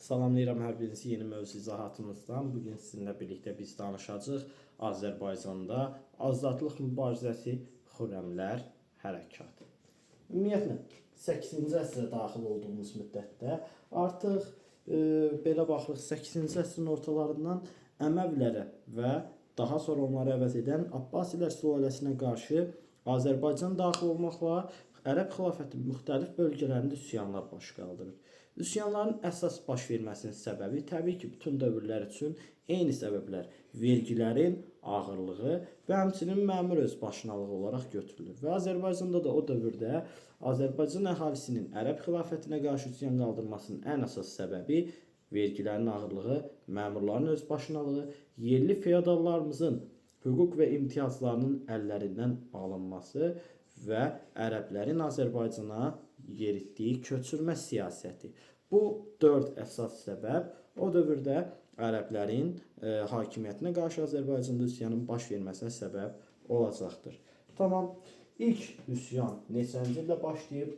Salamlayıram hər birinizi yeni mövzu izahatımızdan. Bugün sizinlə birlikdə biz danışacağıq Azərbaycanda azadlıq mübarizəsi, Xürrəmlər hərəkatı. Ümumiyyətlə 8-ci əsrə daxil olduğumuz müddətdə artıq belə baxırıq 8-ci əsrin ortalarından Əməvilərə və daha sonra onları əvəz edən Abbasilər sülaləsinə qarşı Azərbaycan daxil olmaqla Ərəb xilafətinin müxtəlif bölgələrində üsyanlar baş qaldırır. Üsyanların əsas baş verməsinin səbəbi təbii ki, bütün dövrlər üçün eyni səbəblər, vergilərin ağırlığı və həmçinin məmur özbaşınalığı olaraq götürülür. Və Azərbaycanda da o dövrdə Azərbaycan əhalisinin Ərəb xilafətinə qarşı üsyan qaldırmasının ən əsas səbəbi vergilərin ağırlığı, məmurların özbaşınalığı, yerli feodallarımızın hüquq və imtiyazlarının əllərindən alınması və ərəblərin Azərbaycana yeritdiyi köçürmə siyasəti. Bu 4 əsas səbəb o dövrdə ərəblərin hakimiyyətinə qarşı Azərbaycanda üsyanın baş verməsinə səbəb olacaqdır. Tamam. İlk üsyan neçənci ildə başlayıb?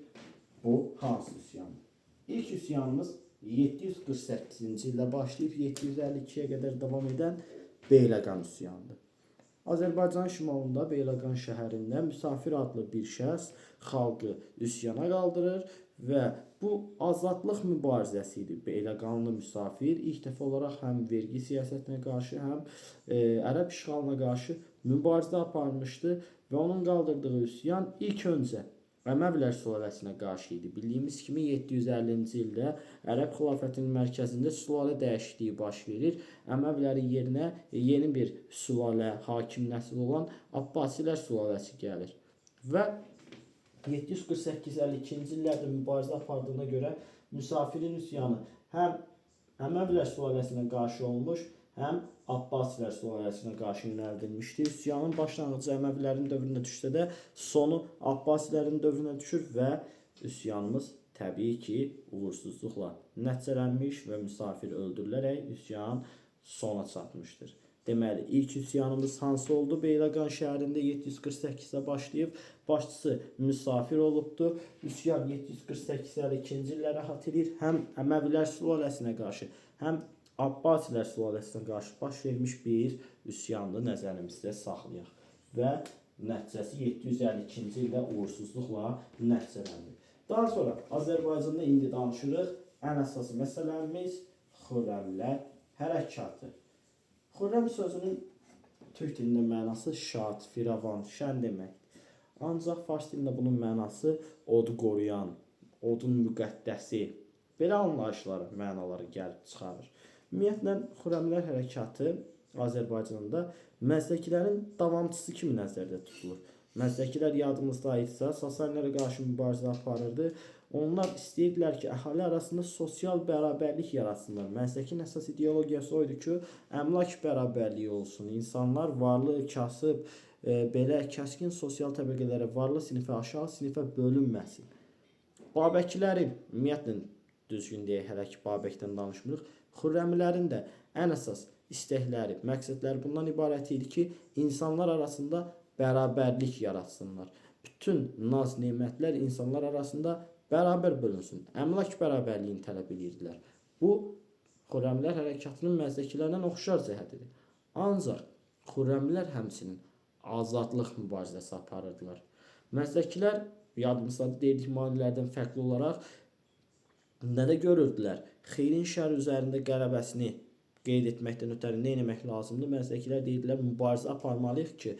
Bu hansı üsyandır? İlk üsyanımız 748-ci ildə başlayıb 752-yə qədər davam edən Beyləqan üsyanıdır. Azərbaycanın şimalında Beyləqan şəhərində Müsafir adlı bir şəxs xalqı üsyana qaldırır və bu azadlıq mübarizəsi idi. Beyləqanlı Müsafir ilk dəfə olaraq həm vergi siyasətinə qarşı, həm ərəb işğalına qarşı mübarizə aparmışdı və onun qaldırdığı üsyan ilk öncə Əməvilər sülaləsinə qarşı idi. Bildiyimiz kimi 750-ci ildə Ərəb xilafətinin mərkəzində sülalə dəyişikliyi baş verir. Əməvlərin yerinə yeni bir sülalə, hakim nəsil olan Abbasilər sülaləsi gəlir. Və 748-52-ci illərdə mübarizə apardığına görə Müsafirin üsyanı həm Əməvilər sülaləsinə qarşı olmuş, həm Abbasilər sülaləsinə qarşı yönəldilmişdi. Üsyanın başlanğıcı Əməvilərin dövrünə düşsə də sonu Abbasilərin dövrünə düşür və üsyanımız təbii ki, uğursuzluqla nəticələnmiş və Müsafir öldürülərək üsyan sona çatmışdır. Deməli, ilk üsyanımız hansı oldu? Beyləqan şəhərində 748-də başlayıb, başçısı Müsafir olubdu. Üsyan 748-52-ci illərə xatırlayır. Həm Əməvilər sülaləsinə qarşı, həm Abbasilər sülaləsinə qarşı baş vermiş bir üsyanını nəzərimizdə saxlayaq. Və nəticəsi 752-ci ildə uğursuzluqla nəticələndi. Daha sonra Azərbaycanda indi danışırıq. Ən əsas məsələmiz Xürrəmlər hərəkatı. Xürrəm sözünün türk dilində mənası şad, firavan, şən deməkdir. Ancaq fars dilində bunun mənası odu qoruyan, odun müqəddəsi, belə anlayışları, mənaları gəlib çıxarır. Ümumiyyətlə, Xürrəmlər hərəkatı Azərbaycanda məzdəkilərin davamçısı kimi nəzərdə tutulur. Məzdəkilər yadımızdayıdsa, Sasanilərə qarşı mübarizə aparırdı. Onlar istəyirdilər ki, əhali arasında sosial bərabərlik yaratsınlar. Məzdəkin əsas ideologiyası oydu ki, əmlak bərabərliyi olsun. İnsanlar varlı, kasıb, belə kəskin sosial təbəqələrə, varlı sinifə, aşağı sinifə bölünməsin. Babəkilərin, ümumiyyətlə, düzgün deyək, hələ ki, Babəkdən danışmırıq. Xürrəmlərin də ən əsas istəkləri, məqsədləri bundan ibarət idi ki, insanlar arasında bərabərlik yaratsınlar. Bütün naz nemətlər insanlar arasında bərabər bölünsün. Əmlak bərabərliyini tələb edirdilər. Bu, Xürrəmlər hərəkatının məzdəkilərdən oxşar cəhətidir. Ancaq Xürrəmlər həmçinin azadlıq mübarizəsi aparırdılar. Məzdəkilər, yadımızda deyildik manilərdən fərqli olaraq, nədə görürdülər? Xeyrin şər üzərində qələbəsini qeyd etməkdən ötəri nə etmək lazımdır? Məzdəkilər deyirdilər, mübarizə aparmalıyıq ki,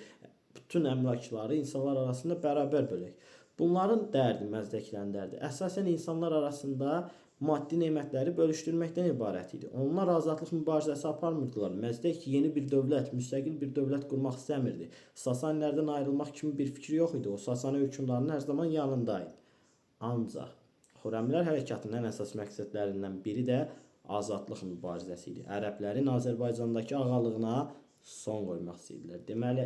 bütün əmlakları insanlar arasında bərabər bölək. Bunların dərdi, məzdəkilərin dərdi, əsasən insanlar arasında maddi nemətləri bölüşdürməkdən ibarət idi. Onlar azadlıq mübarizəsi aparmırdılar. Məzdək yeni bir dövlət, müstəqil bir dövlət qurmaq istəmirdi. Sasanilərdən ayrılmaq kimi bir fikri yox idi. O, Sasani hökmdarının hər zaman yanındaydı. Ancaq Xürrəmlər hərəkatının ən əsas məqsədlərindən biri də azadlıq mübarizəsi idi. Ərəblərin Azərbaycandakı ağalığına son qoymaq istəyirdilər. Deməli,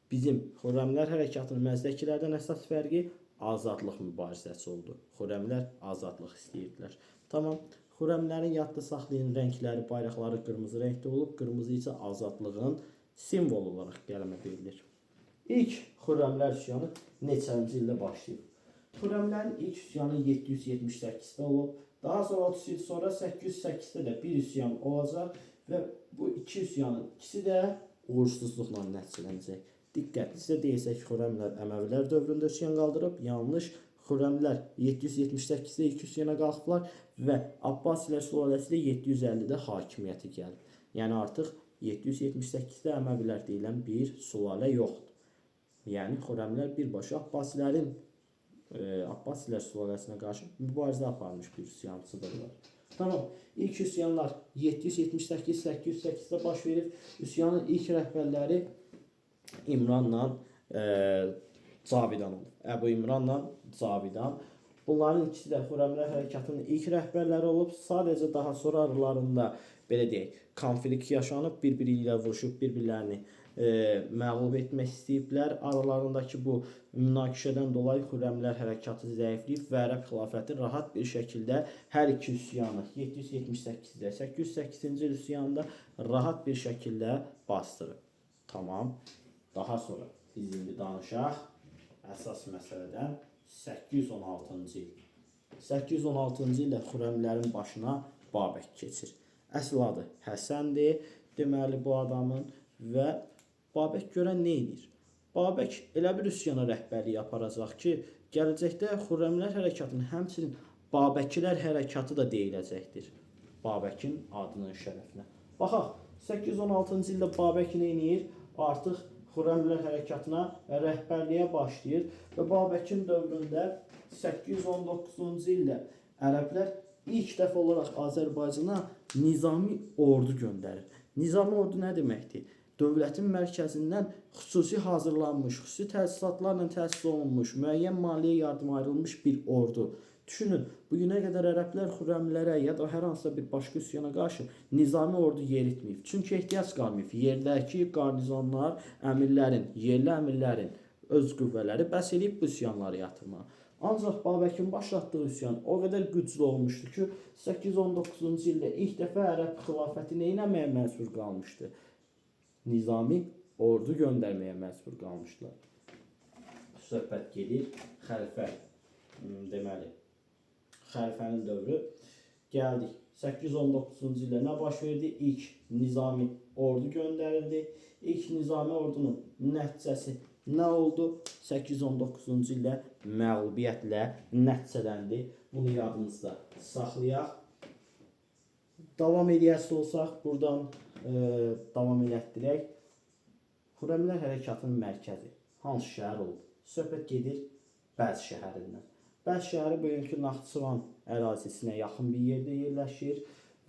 bizim Xürrəmlər hərəkatının məzdəkilərdən əsas fərqi azadlıq mübarizəsi oldu. Xürrəmlər azadlıq istəyirdilər. Tamam. Xürrəmlərin yadda saxlayın rəngləri, bayraqları qırmızı rəngdə olub. Qırmızı isə azadlığın simvolu olaraq qələmə verilir. İlk Xürrəmlər üsyanı neçənci ildə başlayıb? Xürrəmlərin ilk üsyanı 778-də olub. Daha sonra 30 il sonra 808'də də bir üsyan olacaq və bu iki üsyanın ikisi də uğursuzluqla nəticələnəcək. Diqqətli sizə deyilsə ki, Xürrəmlər Əməvilər dövründə üsyan qaldırıb, yanlış. Xürrəmlər 778-də ilk üsyana qalxıblar və Abbasilər sülaləsi də 750-də hakimiyyətə gəlib. Yəni artıq 778-də Əməvilər deyilən bir sülalə yoxdur. Yəni Xürrəmlər birbaşa Abbasilər sülaləsinə qarşı mübarizə aparmış bir üsyançıdırlar. Tamam. İlk üsyanlar 778-808-də baş verib. Üsyanın ilk rəhbərləri İmranla Cavidan olub. Əbu İmranla Cavidan. Bunların ikisi də Xürrəmlər hərəkatının ilk rəhbərləri olub. Sadəcə daha sonra aralarında belə deyək, konflikt yaşanıb, bir-biri ilə vuruşub, bir-birlərini məğlub etmək istəyiblər. Aralarındakı bu münaqişədən dolayı Xürrəmlər hərəkatı zəifləyib və Ərəb xilafəti rahat bir şəkildə hər iki üsyanı 778-də, 808-ci üsyanında rahat bir şəkildə bastırıb. Tamam. Daha sonra biz indi danışaq əsas məsələdən 816-cı il. 816-cı ildə Xürrəmlərin başına Babək keçir. Əsl adı Həsəndir, deməli bu adamın və Babək görən nə edir? Babək elə bir üsyana rəhbərlik aparacaq ki, gələcəkdə Xürrəmlər hərəkatının həmçinin Babəkilər hərəkatı da deyiləcəkdir. Babəkin adının şərəfinə. Baxaq, 816-cı ildə Babək nə edir? Artıq Xürrəmlər hərəkatına rəhbərliyə başlayır və Babəkin dövründə 819-cu ildə ərəblər ilk dəfə olaraq Azərbaycana nizami ordu göndərir. Nizami ordu nə deməkdir? Dövlətin mərkəzindən xüsusi hazırlanmış, xüsusi təsisatlarla təsis olunmuş, müəyyən maliyyə yardım ayrılmış bir ordu. Düşünün, bugünə qədər ərəblər Xürrəmlərə ya da hər hansısa bir başqa üsyana qarşı nizami ordu yeritməyib. Çünki ehtiyac qalmayıb. Yerdəki qarnizonlar, yerli əmirlərin öz qüvvələri bəs edib bu üsyanları yatırmağa. Ancaq Babəkin başlatdığı üsyan o qədər güclü olmuşdu ki, 819-cu ildə ilk dəfə Ərəb xilafəti neynəməyə məcbur qalmışdı? Nizami ordu göndərməyə məcbur qalmışdılar. Söhbət gedir xəlifə, deməli, xəlifənin dövrü. Gəldik. 819-cu ildə nə baş verdi? İlk nizami ordu göndərildi. İlk nizami ordunun nəticəsi nə oldu? 819-cu ildə məğlubiyyətlə nəticələndi. Bunu yadınızda saxlayaq. Davam edəcək olsaq, buradan davam elətdirək. Xürrəmlər hərəkatının mərkəzi hansı şəhər olub? Söhbət gedir Bəz şəhərindən. Bəz şəhəri bugünkü Naxçıvan ərazisinə yaxın bir yerdə yerləşir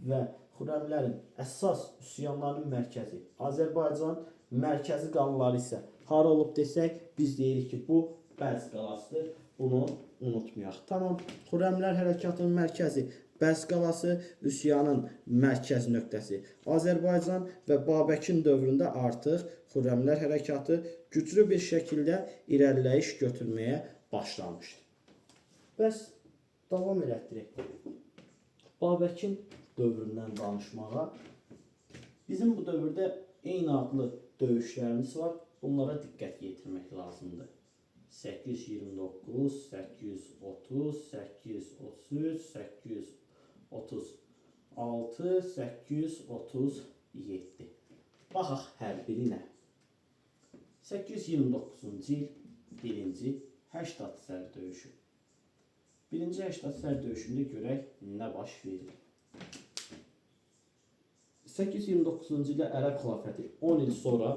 və Xürrəmlərin əsas üsyanlarının mərkəzi Azərbaycan, mərkəzi qalaları isə hara olub desək, biz deyirik ki, bu Bəz qalasıdır. Bunu unutmayaq. Tamam. Xürrəmlər hərəkatının mərkəzi Bəz qalası, üsyanın mərkəz nöqtəsi Azərbaycan və Babəkin dövründə artıq Xürrəmlər hərəkatı güclü bir şəkildə irəliləyiş götürməyə başlamışdı. Bəs davam elətdirək. Babəkin dövründən danışmağa. Bizim bu dövrdə eyni adlı döyüşlərimiz var. Bunlara diqqət yetirmək lazımdır. 829, 830, 833, 836, 837. Baxaq hər birinə. 829-cu il 1-ci Həştadsər döyüşü. 1-ci Həştadsər döyüşündə görək nə baş verir. 829-cu ildə Ərəb xilafəti 10 il sonra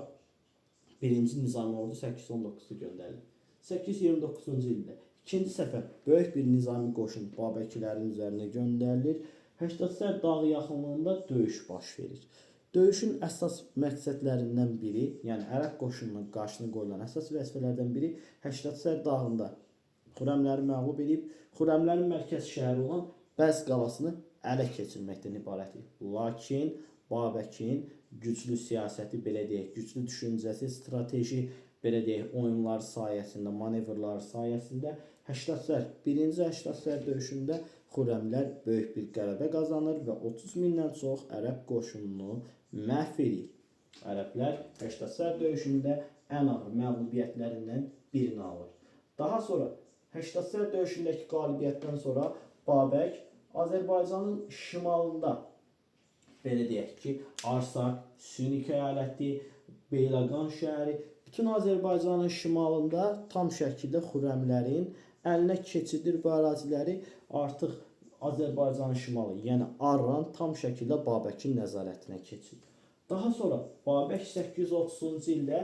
1-ci Nizami ordu 819-u göndərilir. 829-cu ildə ikinci səfər böyük bir nizami qoşun Babəkilərin üzərinə göndərilir. Həştadsər dağı yaxınlığında döyüş baş verir. Döyüşün əsas məqsədlərindən biri, yəni Ərəb qoşununun qarşısına qoyulan əsas vəzifələrdən biri Həştadsər dağında Xürrəmləri məğlub edib, Xürrəmlərin mərkəz şəhəri olan Bəz qalasını ələ keçirməkdən ibarətdir. Lakin Babəkin güclü siyasəti, belə deyək, güclü düşüncəsi, strateji, belə deyək, oyunlar sayəsində, manevrlar sayəsində 1-ci Həştadsər döyüşündə Xürrəmlər böyük bir qələbə qazanır və 30 mindən çox ərəb qoşununu məhv edir. Ərəblər Həştadsər döyüşündə ən ağır məğlubiyyətlərindən birini alır. Daha sonra Həştadsər döyüşündəki qalibiyyətdən sonra Babək Azərbaycanın şimalında belə deyək ki, Arsaq, Sünik əyaləti, Beyləqan şəhəri, bütün Azərbaycanın şimalında tam şəkildə Xürrəmlərin əlinə keçidir bu əraziləri. Artıq Azərbaycanın şimalı, yəni Arran tam şəkildə Babəkin nəzarətinə keçir. Daha sonra Babək 830-cu ildə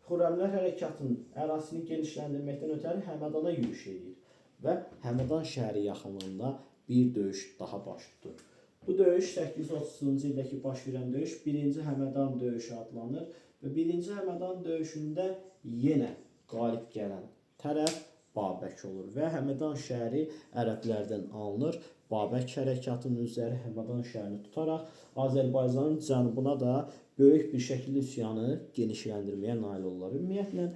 Xürrəmlər hərəkatının ərazisini genişləndirməkdən ötəri Həmədana yürüş edir və Həmədan şəhəri yaxınlığında bir döyüş daha baş tutur. Bu döyüş 830-cu ildəki baş verən döyüş 1-ci Həmədan döyüşü adlanır və 1-ci Həmədan döyüşündə yenə qalib gələn tərəf Babək olur və Həmədan şəhəri ərəblərdən alınır. Babək hərəkatının üzəri Həmədan şəhərini tutaraq Azərbaycanın cənubuna da böyük bir şəkildə üsyanı genişləndirməyə nail olurlar. Ümumiyyətlə,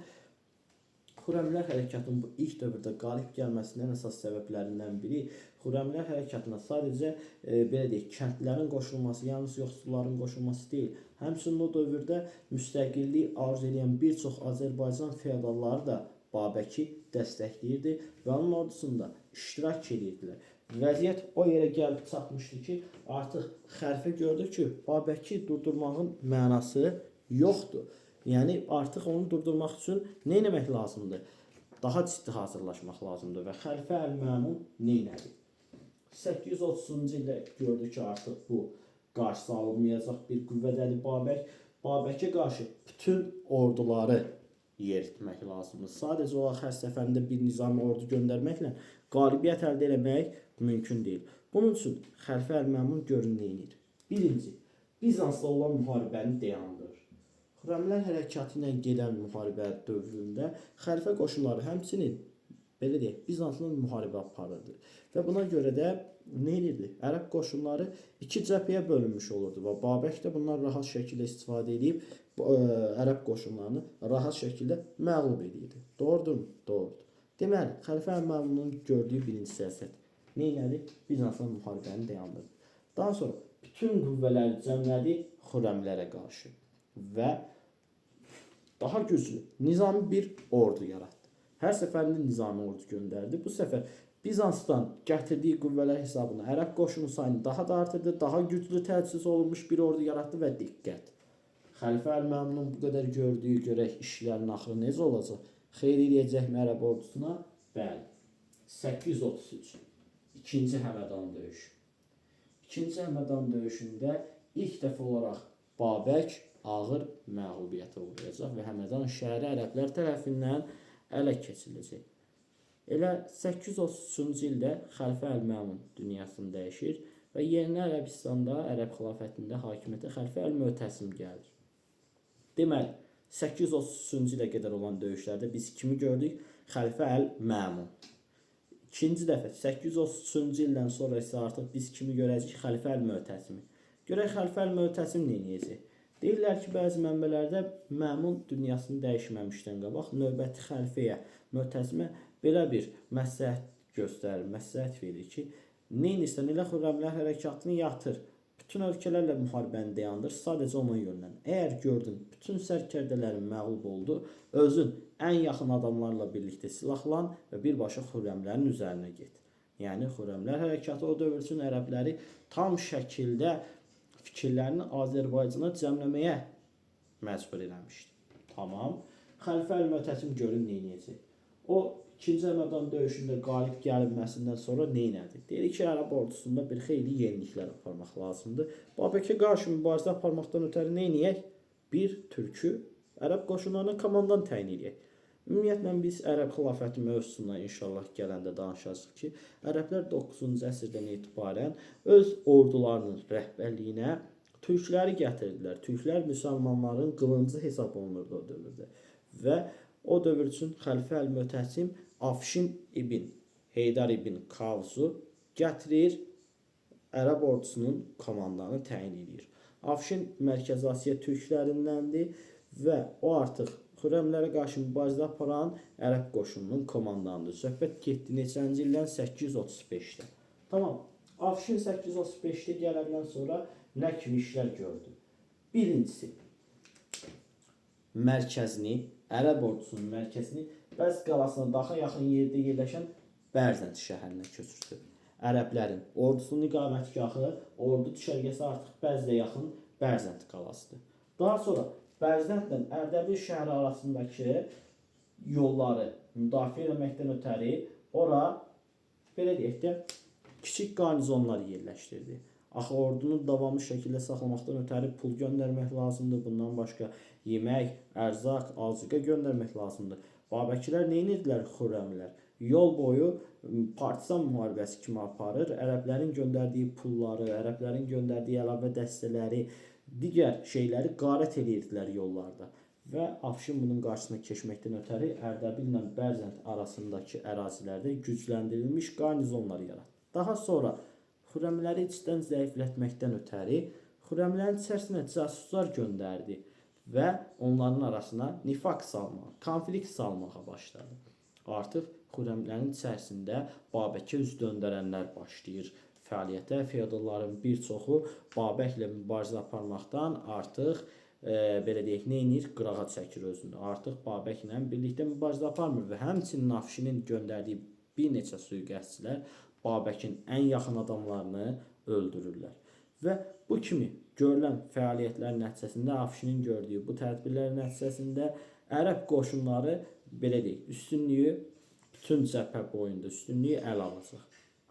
Xürrəmlər hərəkatının bu ilk dövrdə qalib gəlməsinin əsas səbəblərindən biri Xürrəmlər hərəkatına sadəcə belə deyək, kəndlərin qoşulması, yalnız yoxsulların qoşulması deyil. Həmçinin o dövrdə müstəqillik arzu edən bir çox Azərbaycan feodalları da Babəki dəstəkləyirdi və onun ordusunda iştirak edirdilər. Vəziyyət o yerə gəlib çatmışdı ki, artıq xəlifə gördü ki, Babəki durdurmağın mənası yoxdur. Yəni artıq onu durdurmaq üçün nə etmək lazımdır? Daha ciddi hazırlaşmaq lazımdır və xəlifə Əl-Məmun nə etdi? 830-cu ildə gördü ki, artıq bu qarşısı alınmayacaq bir qüvvədədir Babək. Babəkə qarşı bütün orduları yeritmək lazımdır. Sadəcə olaraq hər səfərində bir nizami ordu göndərməklə qalibiyyət əldə etmək mümkün deyil. Bunun üçün xəlifə Əl-Məmun görün nə edir? Birinci, Bizansla olan müharibəni dayandırır. Xürrəmlər hərəkatı ilə gedən müharibə dövründə xəlifə qoşunları həmçinin belə deyək, Bizansla müharibə aparırdı. Və buna görə də nə edirdi? Ərəb qoşunları iki cəbhəyə bölünmüş olurdu və Babək də bundan rahat şəkildə istifadə edib Ərəb qoşunlarını rahat şəkildə məğlub edirdi. Doğrudurmu? Doğrudur. Deməli, xəlifə Əl-Məmunun gördüyü birinci siyasət nə edir? Bizansla müharibəni dayandırdı. Daha sonra bütün qüvvələri cəmlədi Xürrəmlərə qarşı və daha güclü, nizami bir ordu yaratdı. Hər səfərində nizami ordu göndərdi. Bu səfər Bizansdan gətirdiyi qüvvələr hesabına ərəb qoşunu sayını daha da artırdı, daha güclü təchiz olunmuş bir ordu yaratdı və diqqət. Xəlifə Əl-Məmunun bu qədər gördüyü görək işlərin axırı necə olacaq? Xeyr eləyəcəkmi ərəb ordusuna? Bəli. 833. İkinci Həmədan döyüşü. İkinci Həmədan döyüşündə ilk dəfə olaraq Babək ağır məğlubiyyətə uğrayacaq və Həmədan şəhəri ərəblər tərəfindən ələ keçiriləcək. Elə 833-cu ildə xəlifə Əl-Məmun dünyasını dəyişir və yerinə Ərəbistanda, Ərəb xilafətində hakimiyyətə xəlifə Əl-Mötəsim gəlir. Deməli, 833-cü ilə qədər olan döyüşlərdə biz kimi gördük? Xəlifə Əl-Məmun. İkinci dəfə 833-cü ildən sonra isə artıq biz kimi görəcəyik? Xəlifə Əl-Mötəsimi. Görək xəlifə Əl-Mötəsim nə edəcək? Deyirlər ki, bəzi mənbələrdə Məmun dünyasını dəyişməmişdən qabaq növbəti xəlifəyə, Mötəsimə belə bir məsləhət göstərir, məsləhət verir ki, neynirsən, elə Xürrəmlər hərəkatını yatır, bütün ölkələrlə müharibəni dayandır, sadəcə ona yönlən. Əgər gördün, bütün sərkərdələrin məğlub oldu, özün ən yaxın adamlarla birlikdə silahlan və birbaşa Xürrəmlərin üzərinə get. Yəni, Xürrəmlər hərəkatı o dövr üçün ərəbləri tam şəkildə fikirlərini Azərbaycana cəmləməyə məcbur eləmişdi. Tamam. Xəlifə Əl-Mötəsim görün nə edəcək? O, 2-ci Həmədan döyüşündə qalib gəlinməsindən sonra nə etdi? Deyir ki, ərəb ordusunda bir xeyli yeniliklər aparmaq lazımdır. Babəkə qarşı mübarizə aparmaqdan ötəri nə edək? Bir türkü ərəb qoşunlarına komandan təyin edək. Ümumiyyətlə, biz ərəb xilafəti mövzusuna inşallah gələndə danışacağıq ki, ərəblər 9-cu əsrdən etibarən öz ordularının rəhbərliyinə türkləri gətirdilər. Türklər müsəlmanların qılıncı hesab olunurdu o dövrdə. Və o dövr üçün xəlifə Əl-Mötəsim Afşin ibn Heydar ibn Kavzu gətirir, ərəb ordusunun komandanı təyin edir. Afşin Mərkəzi Asiya türklərindəndir və o artıq Xürrəmlərə qarşı mübarizə aparan ərəb qoşununun komandanıdır. Söhbət getdi neçənci ildən? 835-də. Tamam. Afşin 835-də gələndən sonra nə kimi işlər gördü? Birincisi, mərkəzini, ərəb ordusunun mərkəzini Bəzz qalasına daha yaxın yerdə yerləşən Bərzənd şəhərinə köçürdü. ərəblərin ordusunun iqamətgahı, ordu düşərgəsi artıq Bərzə yaxın Bərzənd qalasıdır. Daha sonra Bərzəndlə Ərdəbil şəhəri arasındakı yolları müdafiə etməkdən ötəri ora belə deyək də kiçik qarnizonlar yerləşdirdi. Axı ordunu davamlı şəkildə saxlamaqdan ötəri pul göndərmək lazımdır. Bundan başqa yemək, ərzaq, azuqə göndərmək lazımdır. Babəkilər nə edirdilər Xürrəmlər? Yol boyu partisan müharibəsi kimi aparır. Ərəblərin göndərdiyi pulları, ərəblərin göndərdiyi əlavə dəstələri, digər şeyləri qarət edirdilər yollarda. Və Afşin bunun qarşısına keçməkdən ötəri Ərdəbillə Bərzənd arasındakı ərazilərdə gücləndirilmiş qarnizonlar yaratdı. Daha sonra Xürrəmləri içdən zəiflətməkdən ötəri Xürrəmlərin içərisinə casuslar göndərdi və onların arasına nifaq salmağa, konflikt salmağa başladı. Artıq Xürrəmlərin içərisində Babəkə üz döndərənlər başlayır fəaliyyətə. Feodalların bir çoxu Babəklə mübarizə aparmaqdan artıq belə deyək, nə edir? Qırağa çəkir özünü. Artıq Babəklə birlikdə mübarizə aparmır və həmçinin Afşinin göndərdiyi bir neçə sui-qəsdçilər Babəkin ən yaxın adamlarını öldürürlər. Və bu kimi görülən fəaliyyətlər nəticəsində Afşinin gördüyü bu tədbirlər nəticəsində ərəb qoşunları belə deyək, üstünlüyü bütün cəbhə boyunda üstünlüyü ələ alacaq.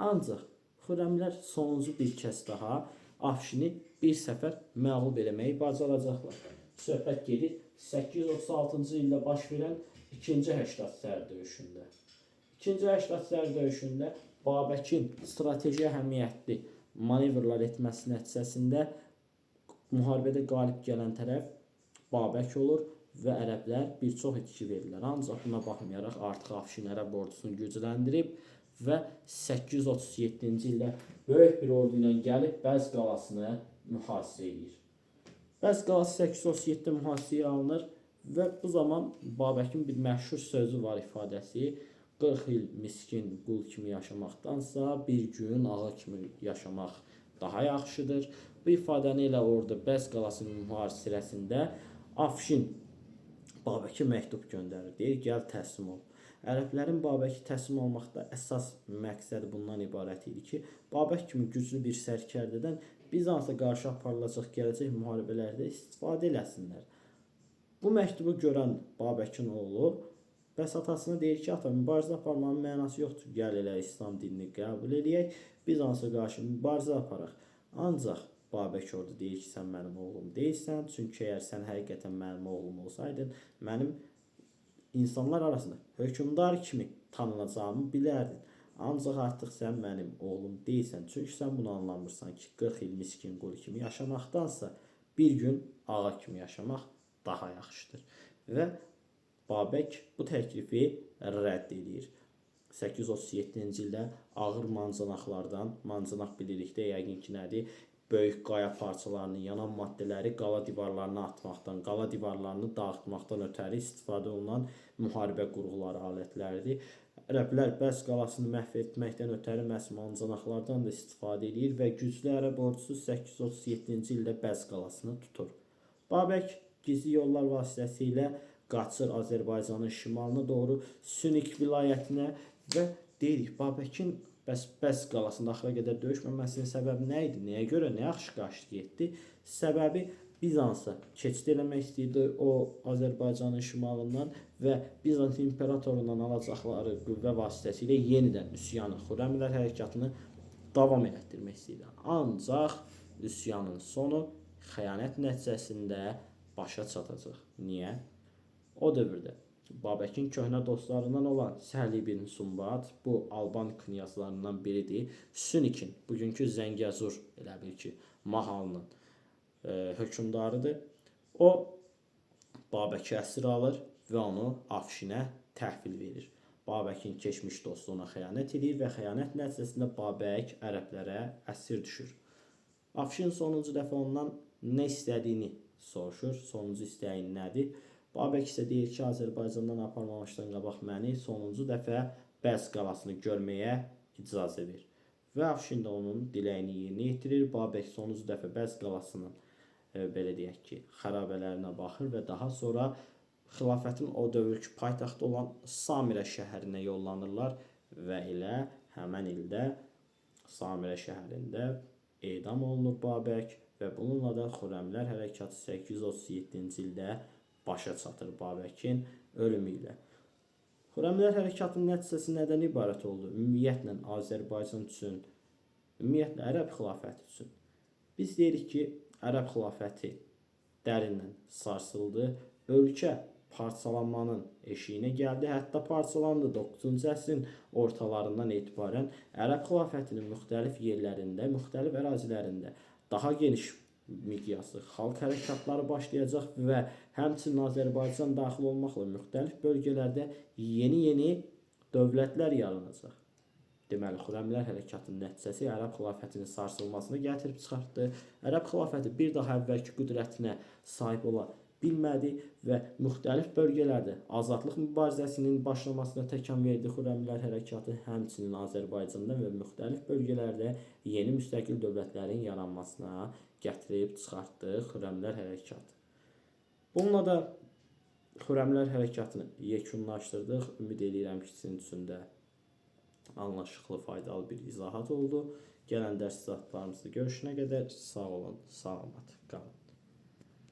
Ancaq Xürrəmlər sonuncu bir kəs daha Afşini bir səfər məğlub eləməyi bacaracaqlar. Söhbət gedir 836-cı ildə baş verən 2-ci Həştad səhər döyüşündə. 2-ci Həştad səhər döyüşündə Babəkin strateji əhəmiyyətli manevrlar etməsi nəticəsində müharibədə qalib gələn tərəf Babək olur və ərəblər bir çox itki verirlər. Ancaq buna baxmayaraq artıq Afşin ərəb ordusunu gücləndirib və 837-ci ildə böyük bir ordu ilə gəlib Bəz qalasını mühasirə edir. Bəz qalası 837 mühasirəyə alınır və bu zaman Babəkin bir məşhur sözü var, ifadəsi: 40 il miskin qul kimi yaşamaqdansa bir gün ağa kimi yaşamaq daha yaxşıdır. Bu ifadəni elə orada Bəz qalasının mühasirəsində Afşin Babəkə məktub göndərir. Deyir, gəl təslim ol. Ərəblərin Babəki təslim olmaqda əsas məqsədi bundan ibarət idi ki, Babək kimi güclü bir sərkərdədən Bizansa qarşı aparılacaq gələcək müharibələrdə istifadə eləsinlər. Bu məktubu görən Babəkin oğlu bəs atasına deyir ki, ata, mübarizə aparmanın mənası yoxdur. Gəl elə İslam dinini qəbul edək, Bizansa qarşı mübarizə aparaq. Ancaq Babək orada deyir ki, sən mənim oğlum deyilsən. Çünki əgər sən həqiqətən mənim oğlum olsaydın, mənim insanlar arasında hökmdar kimi tanınacağımı bilərdin. Ancaq artıq sən mənim oğlum deyilsən. Çünki sən bunu anlamırsan ki, 40 il miskin qul kimi yaşamaqdansa bir gün ağa kimi yaşamaq daha yaxşıdır. Və Babək bu təklifi rədd edir. 837-ci ildə ağır mancanaqlardan, mancanaq bilirikdə yəqin ki nədir? Böyük qaya parçalarını, yanan maddələri qala divarlarına atmaqdan, qala divarlarını dağıtmaqdan ötəri istifadə olunan müharibə qurğuları alətləridir. Ərəblər Bəz qalasını məhv etməkdən ötəri məhz mancanaqlardan da istifadə edir və güclü ərəb ordusu 837-ci ildə Bəz qalasını tutur. Babək gizli yollar vasitəsilə qaçır Azərbaycanın şimalına doğru Sünik vilayətinə və deyirik, Babəkin Bəz qalasında axıra qədər döyüşməməsinin səbəbi nə idi? Nəyə görə? Nə yaxşı qaçdı getdi? Səbəbi Bizansa keçid eləmək istəyirdi o Azərbaycanın şimalından və Bizans imperatorundan alacaqları qüvvə vasitəsilə yenidən üsyanı, Xürrəmlər hərəkatını davam etdirmək istəyirdi. Ancaq üsyanın sonu xəyanət nəticəsində başa çatacaq. Niyə? O dövrdə Babəkin köhnə dostlarından olan Səhl ibn Sumbat, bu Alban knyazlarından biridir. Sünikin, bugünkü Zəngəzur, elə bil ki, mahalının hökmdarıdır. O Babəki əsir alır və onu Afşinə təhvil verir. Babəkin keçmiş dostu ona xəyanət edir və xəyanət nəticəsində Babək ərəblərə əsir düşür. Afşin sonuncu dəfə ondan nə istədiyini soruşur. Sonuncu istəyin nədir? Babək isə deyir ki, Azərbaycandan aparmamışdan qabaq məni sonuncu dəfə Bəz qalasını görməyə icazə ver. Və Afşin də onun diləyini yerinə yetirir. Babək sonuncu dəfə Bəz qalasının belə deyək ki, xarabələrinə baxır və daha sonra xilafətin o dövrki paytaxtı olan Samirə şəhərinə yollanırlar və elə həmən ildə Samirə şəhərində edam olunur Babək və bununla da Xürrəmlər hərəkatı 837-ci ildə başa çatır Babəkin ölümü ilə. Xürrəmlər hərəkatının nəticəsi nədən ibarət oldu? Ümumiyyətlə Azərbaycan üçün, ümumiyyətlə Ərəb xilafəti üçün. Biz deyirik ki, Ərəb xilafəti dərindən sarsıldı, ölkə parçalanmanın eşiyinə gəldi, hətta parçalandı. 9-cu əsrin ortalarından etibarən Ərəb xilafətinin müxtəlif yerlərində, müxtəlif ərazilərində daha geniş miqyaslı xalq hərəkatları başlayacaq və həmçinin Azərbaycan daxil olmaqla müxtəlif bölgələrdə yeni dövlətlər yaranacaq. Deməli, Xürrəmlər hərəkatının nəticəsi Ərəb xilafətinin sarsılmasını gətirib çıxartdı. Ərəb xilafəti bir daha əvvəlki qüdrətinə sahib ola bilmədi və müxtəlif bölgələrdə azadlıq mübarizəsinin başlamasına təkan verdi Xürrəmlər hərəkatı, həmçinin Azərbaycanda və müxtəlif bölgələrdə yeni müstəqil dövlətlərin yaranmasına gətirib çıxartdı Xürrəmlər hərəkatı. Bununla da Xürrəmlər hərəkatını yekunlaşdırdıq. Ümid edirəm ki, sizin üçün də anlaşıqlı, faydalı bir izahat oldu. Gələn dərs izahatlarımızda görüşənə qədər sağ olun, salamat qalın.